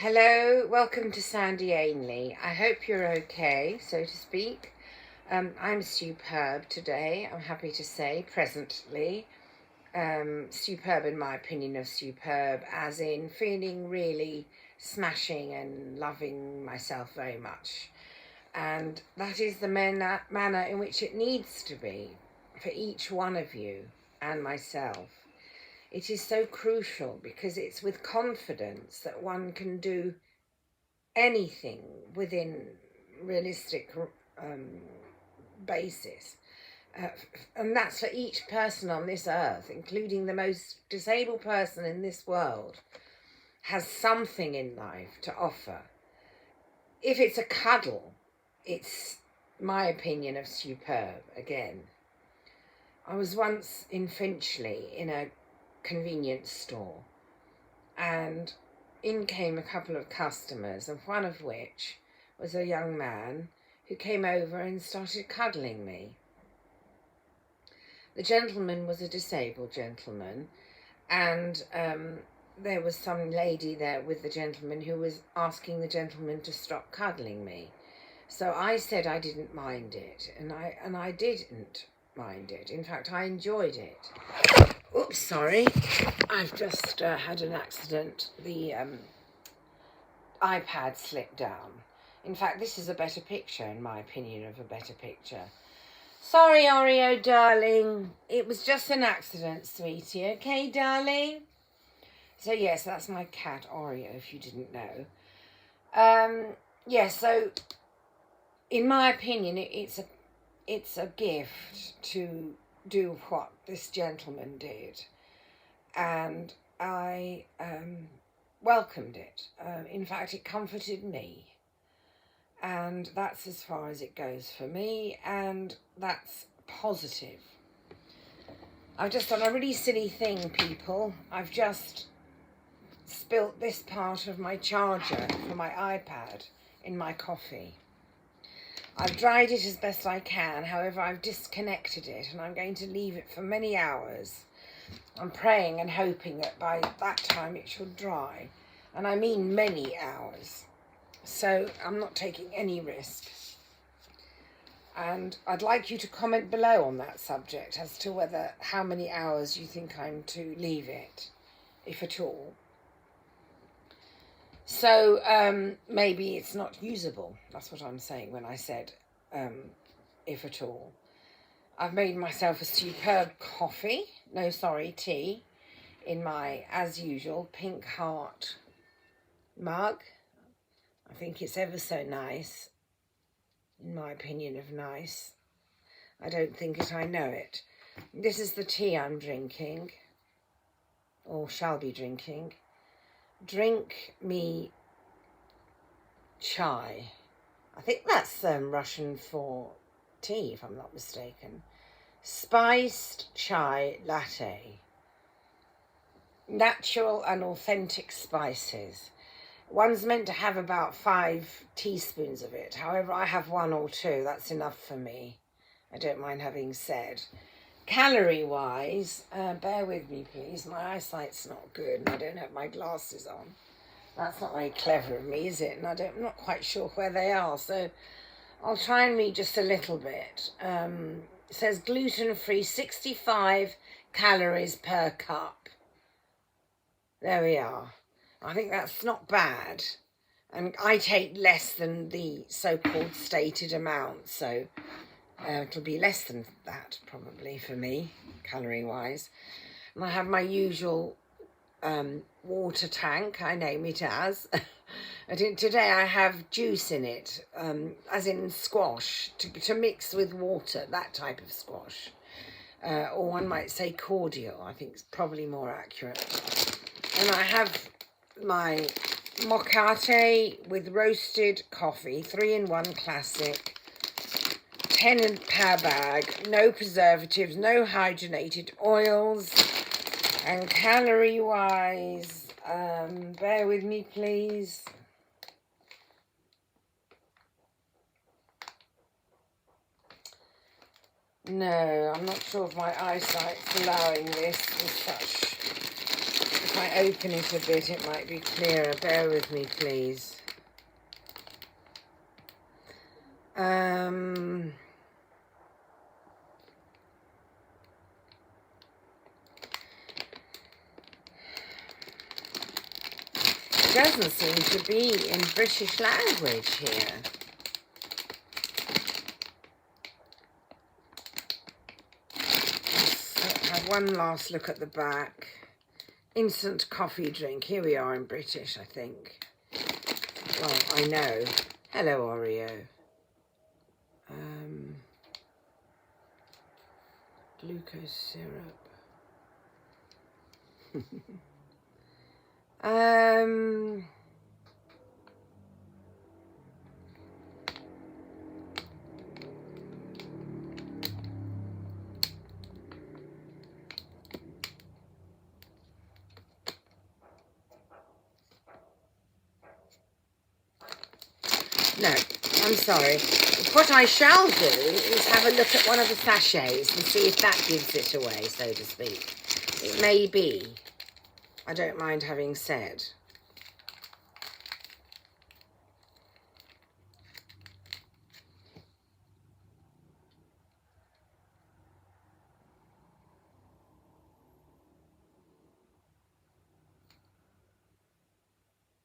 Hello, welcome to Sandy Ainley. I hope you're okay, so to speak. I'm superb today, I'm happy to say, presently. Superb in my opinion of superb, as in feeling really smashing and loving myself very much. And that is the manner in which it needs to be for each one of you and myself. It is so crucial because it's with confidence that one can do anything within realistic basis. And that's for each person on this earth, including the most disabled person in this world, has something in life to offer. If it's a cuddle, it's my opinion of superb again. I was once in Finchley in a convenience store, and in came a couple of customers, and one of which was a young man who came over and started cuddling me. The gentleman was a disabled gentleman, and there was some lady there with the gentleman who was asking the gentleman to stop cuddling me. So I said I didn't mind it, and I didn't mind it. In fact, I enjoyed it. Oops, sorry. I've just had an accident. The iPad slipped down. In fact, this is a better picture, in my opinion, of a better picture. Sorry, Oreo, darling. It was just an accident, sweetie. Okay, darling? So, yes, that's my cat, Oreo, if you didn't know. So, in my opinion, it's a gift to do what this gentleman did, and I welcomed it. In fact, it comforted me, and that's as far as it goes for me, and that's positive. I've just done a really silly thing, people. I've just spilt this part of my charger for my iPad in my coffee. I've dried it as best I can, however I've disconnected it, and I'm going to leave it for many hours. I'm praying and hoping that by that time it should dry, and I mean many hours. So I'm not taking any risk. And I'd like you to comment below on that subject as to how many hours you think I'm to leave it, if at all. So maybe it's not usable. That's what I'm saying when I said if at all. I've made myself a superb tea, in my, as usual, pink heart mug. I think it's ever so nice, in my opinion of nice. I don't think it, I know it. This is the tea I'm drinking, or shall be drinking. Drink me chai. I think that's Russian for tea, if I'm not mistaken. Spiced chai latte. Natural and authentic spices. One's meant to have about 5 teaspoons of it. However, I have 1 or 2. That's enough for me. I don't mind having said. Calorie-wise, bear with me, please. My eyesight's not good, and I don't have my glasses on. That's not very clever of me, is it? And I'm not quite sure where they are, so I'll try and read just a little bit. It says gluten-free, 65 calories per cup. There we are. I think that's not bad. And I take less than the so-called stated amount, so it'll be less than that probably for me, calorie-wise. And I have my usual water tank, I name it as. And today I have juice in it, as in squash, to mix with water, that type of squash. Or one might say cordial, I think it's probably more accurate. And I have my mocate with roasted coffee, 3-in-1 classic, 10 per bag, no preservatives, no hydrogenated oils. And calorie-wise, bear with me, please. No, I'm not sure if my eyesight's allowing this with such if I open it a bit, it might be clearer. Bear with me, please. It doesn't seem to be in British language here. Let's have one last look at the back. Instant coffee drink. Here we are in British, I think. Well, I know. Hello, Oreo. Glucose syrup. No, I'm sorry. What I shall do is have a look at one of the sachets and see if that gives it away, so to speak. It may be. I don't mind having said.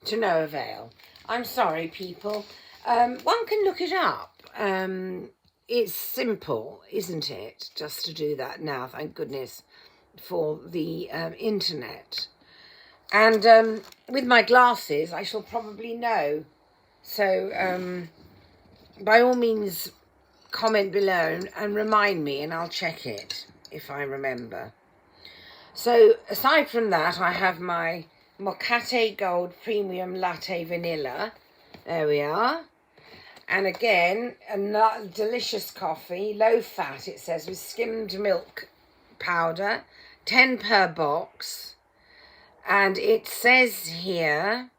To no avail. I'm sorry, people. One can look it up. It's simple, isn't it? Just to do that now, thank goodness for the internet. And with my glasses, I shall probably know. So by all means, comment below and remind me, and I'll check it if I remember. So aside from that, I have my Mocate Gold Premium Latte Vanilla. There we are. And again, a delicious coffee, low fat, it says, with skimmed milk powder, 10 per box. And it says here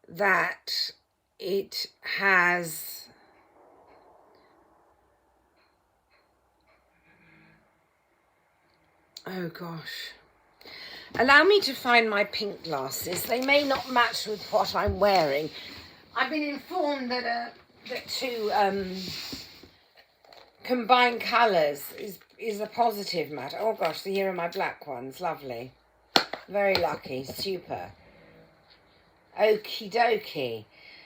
that it has oh gosh. Allow me to find my pink glasses. They may not match with what I'm wearing. I've been informed that to combine colours is a positive matter. Oh gosh, so here are my black ones. Lovely. Very lucky. Super. Okie dokie.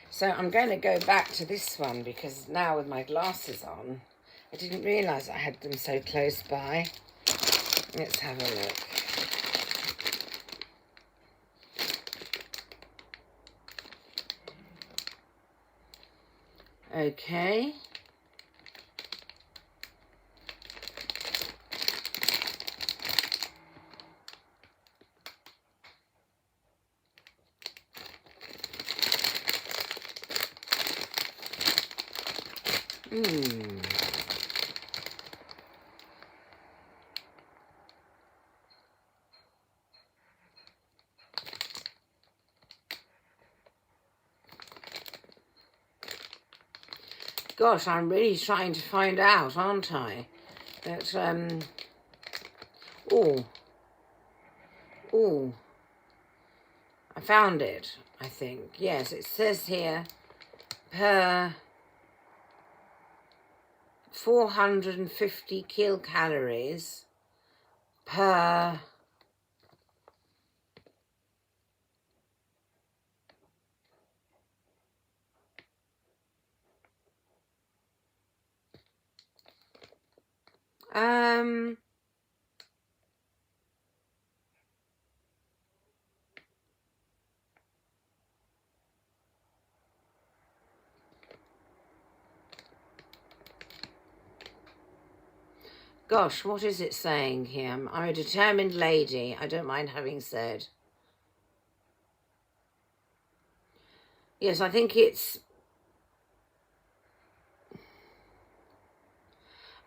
So I'm going to go back to this one because now with my glasses on, I didn't realise I had them so close by. Let's have a look. Okay. Gosh, I'm really trying to find out, aren't I? That, I found it, I think. Yes, it says here, per 450 kilocalories per gosh, what is it saying here? I'm a determined lady, I don't mind having said. Yes, I think it's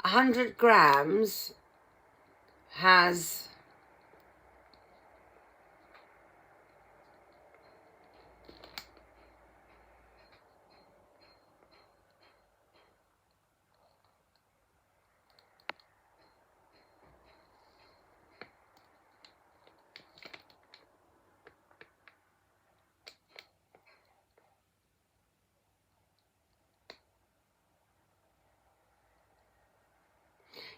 100 grams has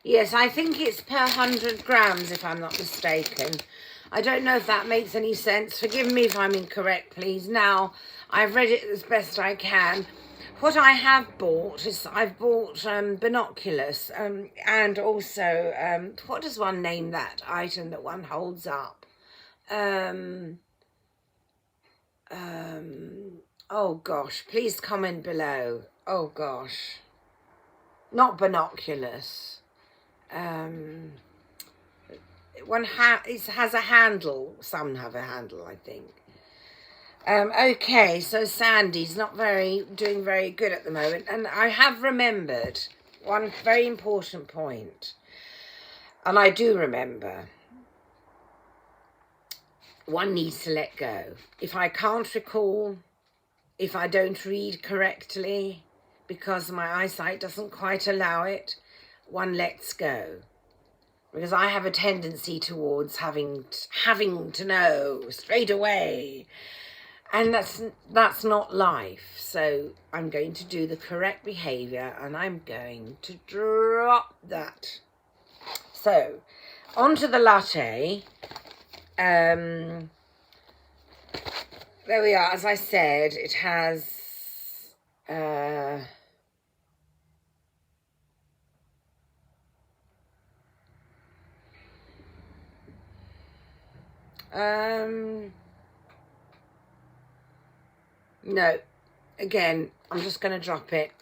Yes, I think it's per 100 grams, if I'm not mistaken. I don't know if that makes any sense. Forgive me if I'm incorrect, please. Now, I've read it as best I can. What I have bought is I've bought binoculars and also, what does one name that item that one holds up? Oh gosh, please comment below. Oh gosh, not binoculars. It has a handle. Some have a handle, I think. Okay, so Sandy's not doing very good at the moment, and I have remembered one very important point, and I do remember. One needs to let go. If I can't recall, if I don't read correctly, because my eyesight doesn't quite allow it, one lets go. Because I have a tendency towards having to know straight away. And that's not life. So I'm going to do the correct behaviour and I'm going to drop that. So, onto the latte. There we are. As I said, it has no, again, I'm just going to drop it.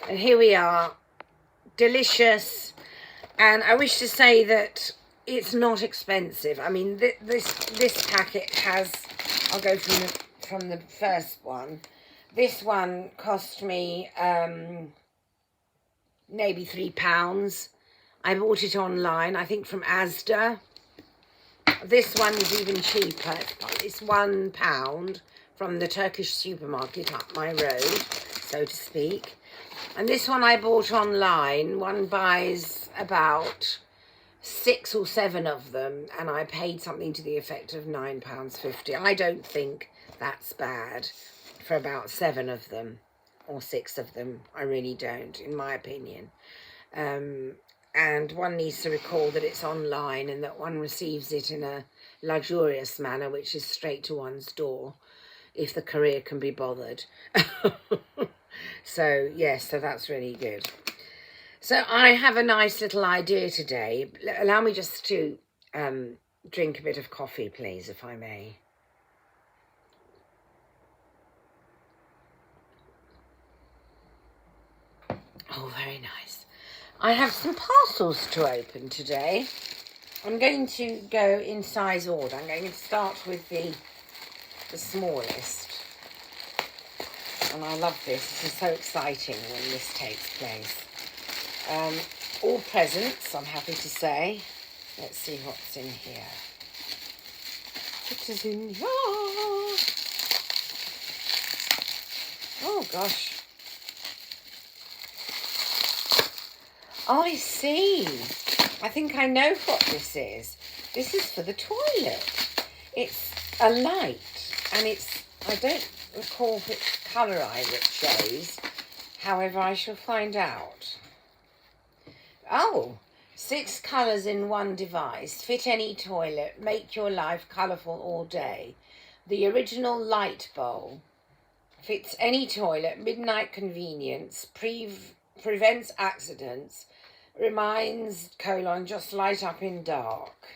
And here we are. Delicious. And I wish to say that it's not expensive. I mean, this packet has, I'll go from the first one. This one cost me maybe £3. I bought it online, I think from Asda. This one is even cheaper. It's £1 from the Turkish supermarket up my road, so to speak. And this one I bought online. One buys about 6 or 7 of them, and I paid something to the effect of £9.50. I don't think that's bad for about 7 of them or 6 of them. I really don't, in my opinion. And one needs to recall that it's online and that one receives it in a luxurious manner, which is straight to one's door, if the courier can be bothered. So, yes, so that's really good. So I have a nice little idea today. Allow me just to drink a bit of coffee, please, if I may. Oh, very nice. I have some parcels to open today. I'm going to go in size order. I'm going to start with the smallest. And I love this. This is so exciting when this takes place. All presents, I'm happy to say. Let's see what's in here. What is in here? Oh, gosh. Oh, I see. I think I know what this is. This is for the toilet. It's a light, and I don't recall which colour it shows. However, I shall find out. Oh, 6 colours in one device. Fit any toilet. Make your life colourful all day. The original light bowl. Fits any toilet. Midnight convenience. Prevents accidents. Reminds : just light up in dark.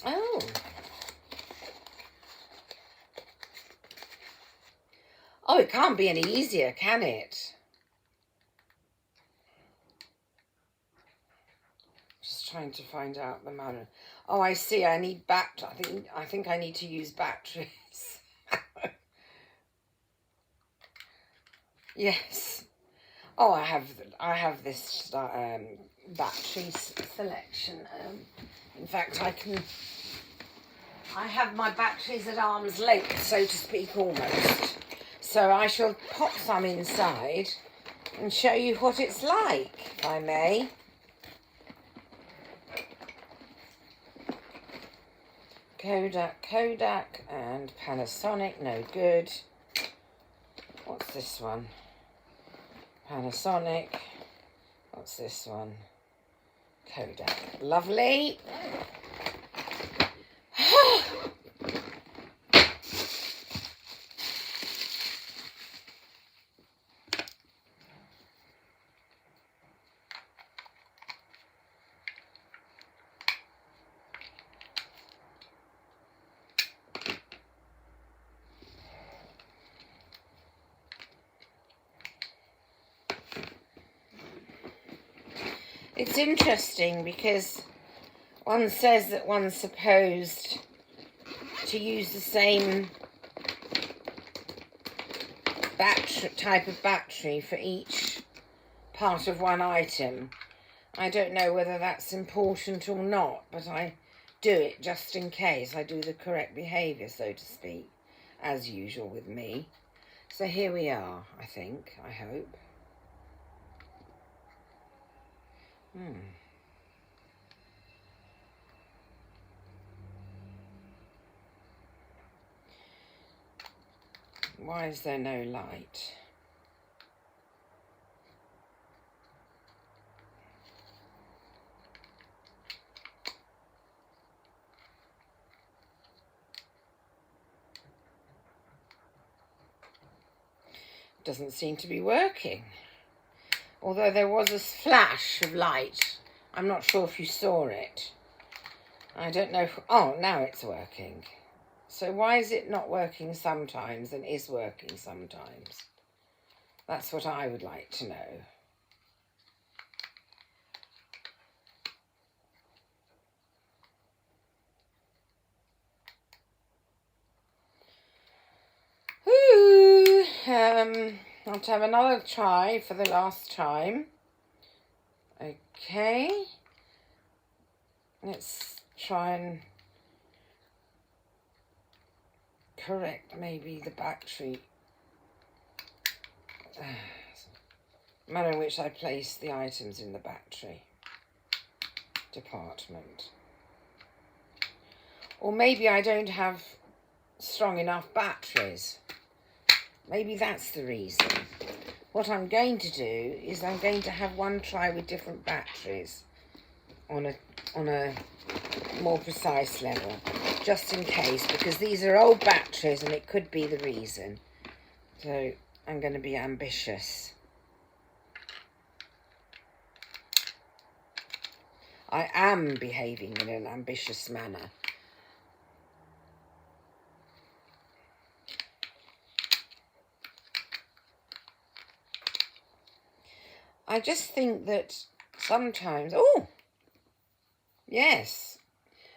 Oh. Oh, it can't be any easier, can it? Just trying to find out the manner. Oh, I see. I need I think I need to use batteries. Yes. Oh, I have this battery selection. In fact, I have my batteries at arm's length, so to speak, almost. So I shall pop some inside and show you what it's like, if I may. Kodak and Panasonic, no good. What's this one? Panasonic, What's this one? Kodak. Lovely. It's interesting because one says that one's supposed to use the same type of battery for each part of one item. I don't know whether that's important or not, but I do it just in case. I do the correct behaviour, so to speak, as usual with me. So here we are, I think, I hope. Why is there no light? Doesn't seem to be working. Although there was a flash of light. I'm not sure if you saw it. I don't know if... Oh, now it's working. So why is it not working sometimes and is working sometimes? That's what I would like to know. Ooh, I'll have another try for the last time. Okay. Let's try and correct maybe the battery. Manner in which I place the items in the battery department. Or maybe I don't have strong enough batteries. Maybe that's the reason. What I'm going to do is I'm going to have one try with different batteries on a more precise level, just in case, because these are old batteries and it could be the reason. So I'm going to be ambitious. I am behaving in an ambitious manner. I just think that sometimes... Oh! Yes.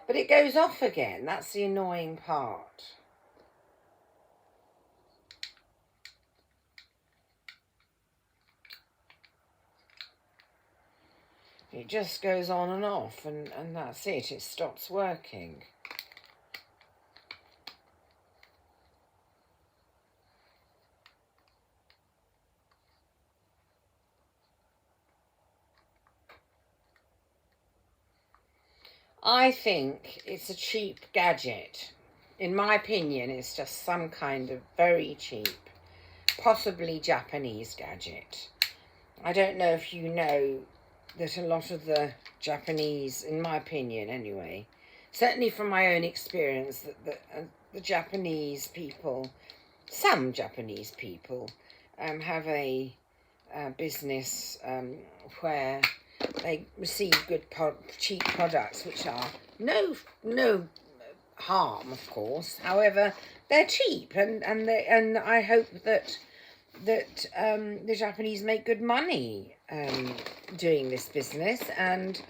But it goes off again. That's the annoying part. It just goes on and off, and that's it. It stops working. I think it's a cheap gadget. In my opinion, it's just some kind of very cheap, possibly Japanese gadget. I don't know if you know that a lot of the Japanese, in my opinion anyway, certainly from my own experience, that the Japanese people, some Japanese people, have a business where they receive good cheap products, which are no harm, of course. However, they're cheap, and I hope that the Japanese make good money doing this business. And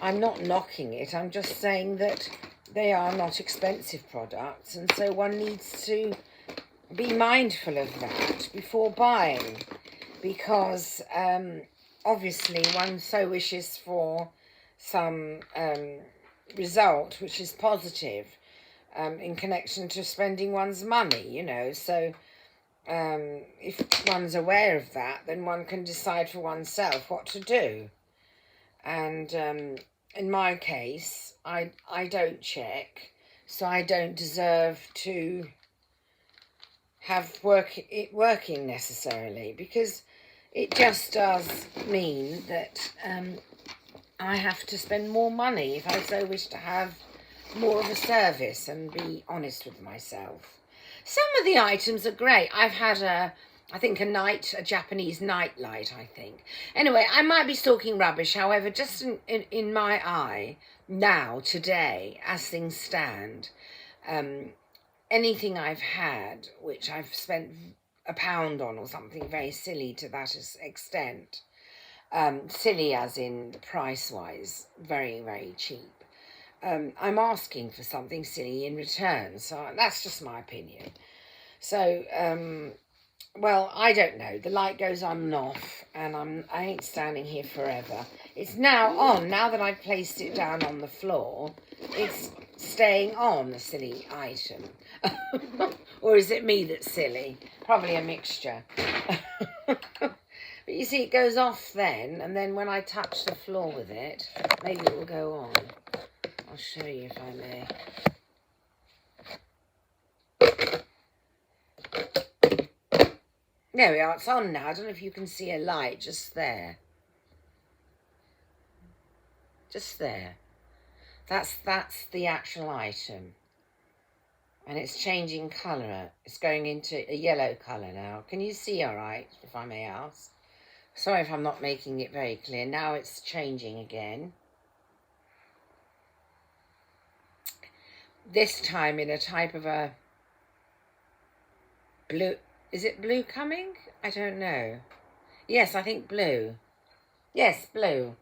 I'm not knocking it. I'm just saying that they are not expensive products, and so one needs to be mindful of that before buying, because obviously one so wishes for some result which is positive in connection to spending one's money, you know. So if one's aware of that, then one can decide for oneself what to do. And in my case, I don't check, so I don't deserve to have it working necessarily, because it just does mean that I have to spend more money if I so wish to have more of a service and be honest with myself. Some of the items are great. I've had I think a Japanese night light, I think. Anyway, I might be talking rubbish. However, just in my eye, now, today, as things stand, anything I've had, which I've spent £1 on or something very silly to that extent, silly as in price-wise, very, very cheap, I'm asking for something silly in return. So that's just my opinion. So, well, I don't know. The light goes on and off, and I ain't standing here forever. It's now on. Now that I've placed it down on the floor, it's staying on, the silly item. Or is it me that's silly? Probably a mixture. But you see, it goes off then, and then when I touch the floor with it, maybe it will go on. I'll show you if I may. There we are, it's on now. I don't know if you can see a light just there. Just there. That's the actual item. And it's changing colour. It's going into a yellow colour now. Can you see all right, if I may ask? Sorry if I'm not making it very clear. Now it's changing again. This time in a type of a blue. Is it blue coming? I don't know. Yes, I think blue. Yes, blue.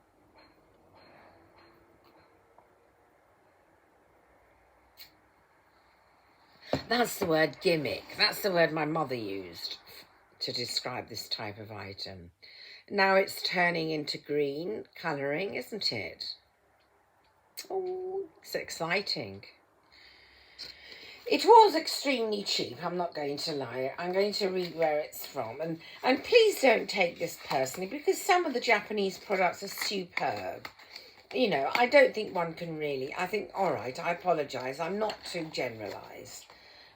That's the word gimmick. That's the word my mother used to describe this type of item. Now it's turning into green colouring, isn't it? Oh, it's exciting. It was extremely cheap, I'm not going to lie. I'm going to read where it's from. And please don't take this personally, because some of the Japanese products are superb. You know, I don't think one can really... I think, all right, I apologise. I'm not to generalise.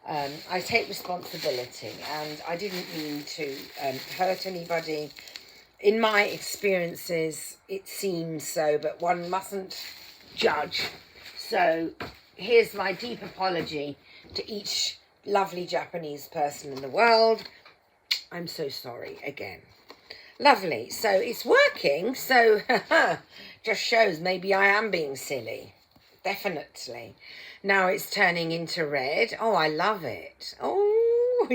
I take responsibility, and I didn't mean to hurt anybody. In my experiences, it seems so, but one mustn't judge. So here's my deep apology to each lovely Japanese person in the world. I'm so sorry again. Lovely. So it's working. So just shows maybe I am being silly. Definitely. Now it's turning into red. Oh, I love it. Oh,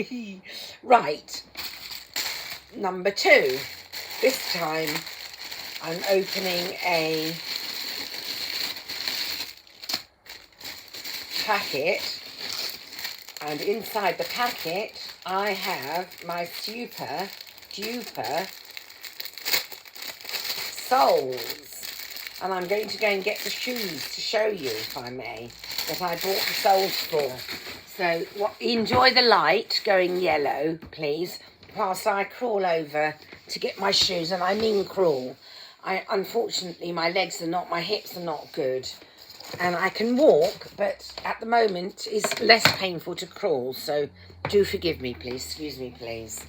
right. Number 2. This time I'm opening a packet. And inside the packet, I have my super duper soles. And I'm going to go and get the shoes to show you, if I may, that I bought the soles for. So enjoy the light going yellow, please, whilst I crawl over to get my shoes. And I mean crawl. Unfortunately, my hips are not good. And I can walk, but at the moment it's less painful to crawl. So do forgive me, please. Excuse me, please.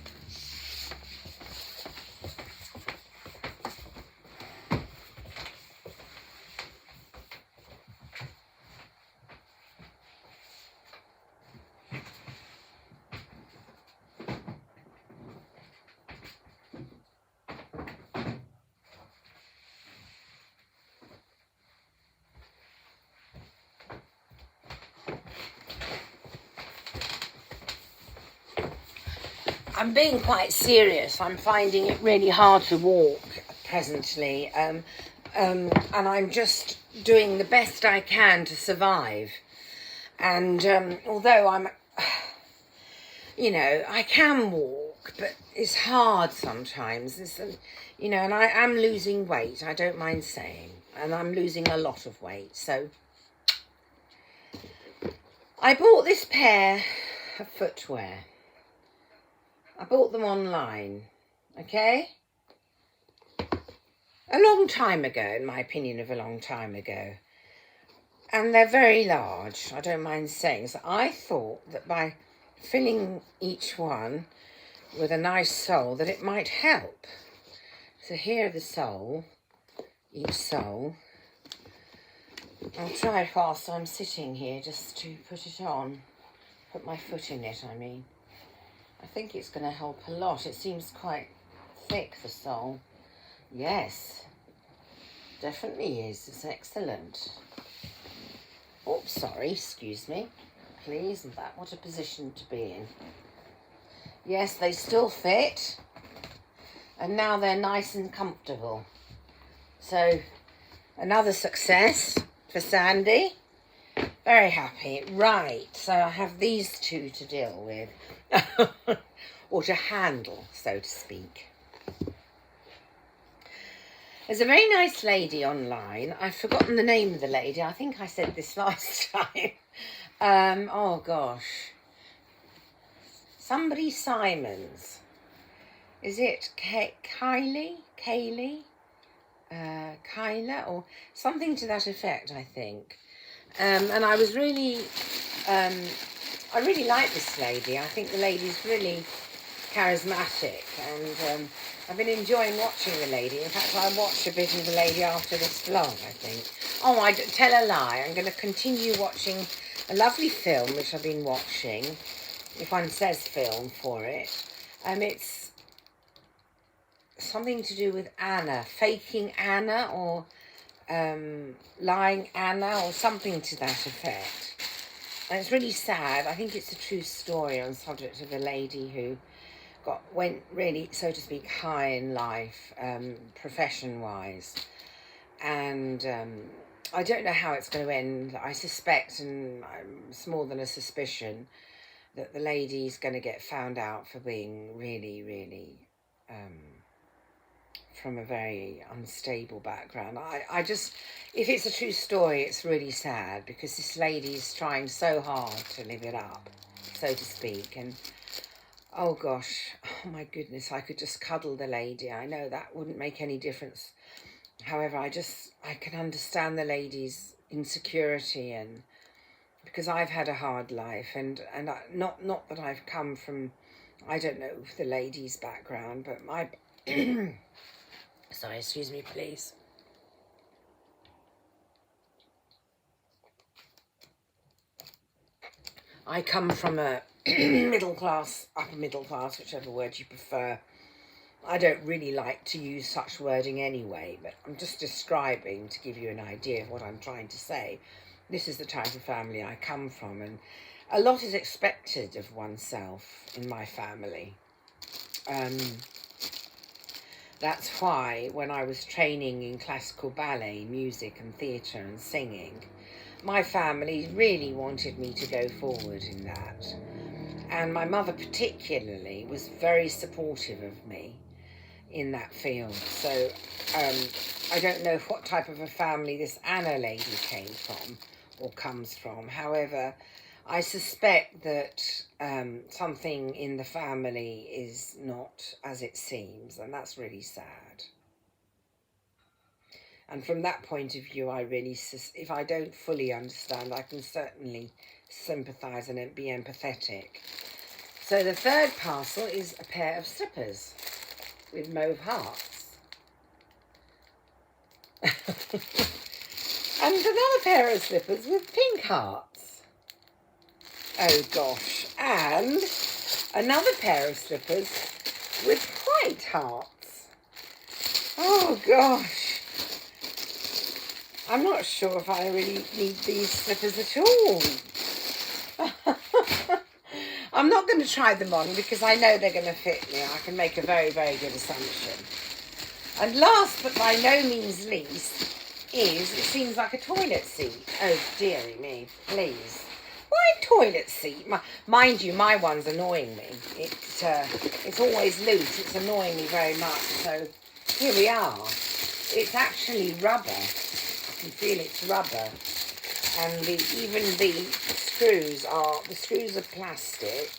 I'm being quite serious. I'm finding it really hard to walk presently, and I'm just doing the best I can to survive. And although I'm, you know, I can walk, but it's hard sometimes. You know, and I am losing weight, I don't mind saying, and I'm losing a lot of weight. So I bought this pair of footwear. I bought them online, okay? A long time ago, in my opinion of a long time ago. And they're very large, I don't mind saying. So I thought that by filling each one with a nice sole that it might help. So here the sole, each sole. I'll try it whilst I'm sitting here just to put it on. Put my foot in it, I mean. I think it's going to help a lot. It seems quite thick, the sole. Yes, definitely is. It's excellent. Oops, sorry, excuse me. Please, what a position to be in. Yes, they still fit. And now they're nice and comfortable. So, another success for Sandy. Very happy. Right, so I have these two to deal with. Or to handle, so to speak. There's a very nice lady online. I've forgotten the name of the lady. I think I said this last time. Oh gosh. Somebody Simons. Is it Kylie? Kyla? Or something to that effect, I think. And I was really... I really like this lady. I think the lady's really charismatic, and I've been enjoying watching the lady. In fact, I watched a bit of the lady after this vlog, I think. Oh, I tell a lie. I'm going to continue watching a lovely film which I've been watching, if one says film for it. It's something to do with Anna, faking Anna, or lying Anna, or something to that effect. And it's really sad. I think it's a true story on the subject of a lady who went really, so to speak, high in life, profession-wise. And I don't know how it's going to end. I suspect, and it's more than a suspicion, that the lady's going to get found out for being really, really from a very unstable background. I just, if it's a true story, it's really sad, because this lady's trying so hard to live it up, so to speak. And oh gosh, oh my goodness, I could just cuddle the lady. I know that wouldn't make any difference. However, I can understand the lady's insecurity, and because I've had a hard life, and not that I've come from, I don't know the lady's background, but my sorry, excuse me, please. I come from a middle class, upper middle class, whichever word you prefer. I don't really like to use such wording anyway, but I'm just describing to give you an idea of what I'm trying to say. This is the type of family I come from, and a lot is expected of oneself in my family. That's why when I was training in classical ballet, music and theatre and singing, my family really wanted me to go forward in that. And my mother particularly was very supportive of me in that field. So I don't know what type of a family this Anna lady came from or comes from. However, I suspect that something in the family is not as it seems, and that's really sad. And from that point of view, I really, if I don't fully understand, I can certainly sympathise and be empathetic. So the third parcel is a pair of slippers with mauve hearts. And another pair of slippers with pink hearts. Oh gosh. And another pair of slippers with white hearts. Oh gosh. I'm not sure if I really need these slippers at all. I'm not going to try them on because I know they're going to fit me. I can make a very, very good assumption. And last but by no means least is, it seems like a toilet seat. Oh dearie me, please. Why toilet seat? Mind you, my one's annoying me. It's always loose. It's annoying me very much. So here we are. It's actually rubber. I can feel it's rubber. And even the screws are plastic.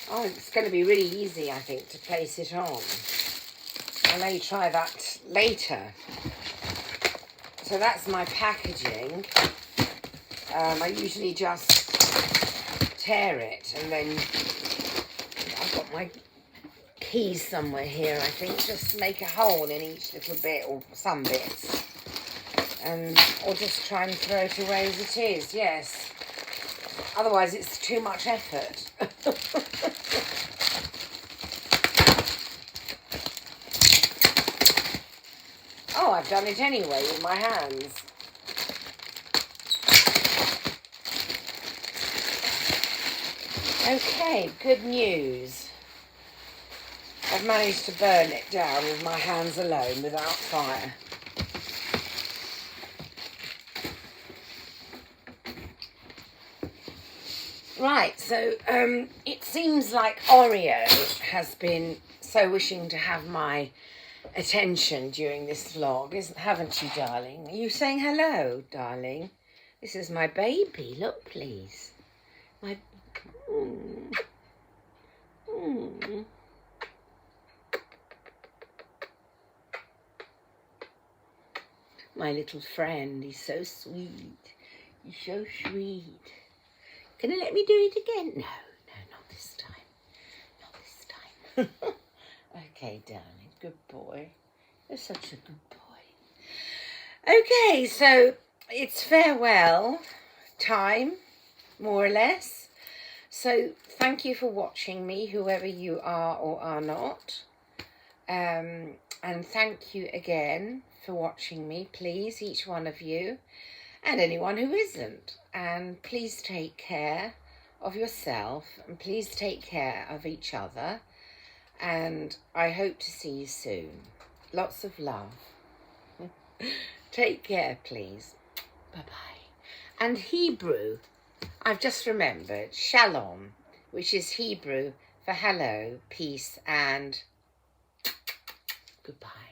Oh, it's going to be really easy, I think, to place it on. I may try that later. So that's my packaging. I usually just tear it, and then I've got my keys somewhere here, I think. Just make a hole in each little bit, or some bits. Or just try and throw it away as it is, yes. Otherwise it's too much effort. Oh, I've done it anyway with my hands. Okay, good news. I've managed to burn it down with my hands alone without fire. Right, so it seems like Oreo has been so wishing to have my attention during this vlog, haven't you, darling? Are you saying hello, darling? This is my baby. Look, please. My... My little friend. He's so sweet. He's so sweet. Can you let me do it again? No, not this time. Not this time. Okay, darling. Good boy. You're such a good boy. Okay, so it's farewell time, more or less. So thank you for watching me, whoever you are or are not. And thank you again for watching me, please, each one of you. And anyone who isn't. And please take care of yourself, and please take care of each other. And I hope to see you soon. Lots of love. Take care, please. Bye-bye. And Hebrew, I've just remembered, shalom, which is Hebrew for hello, peace, and goodbye.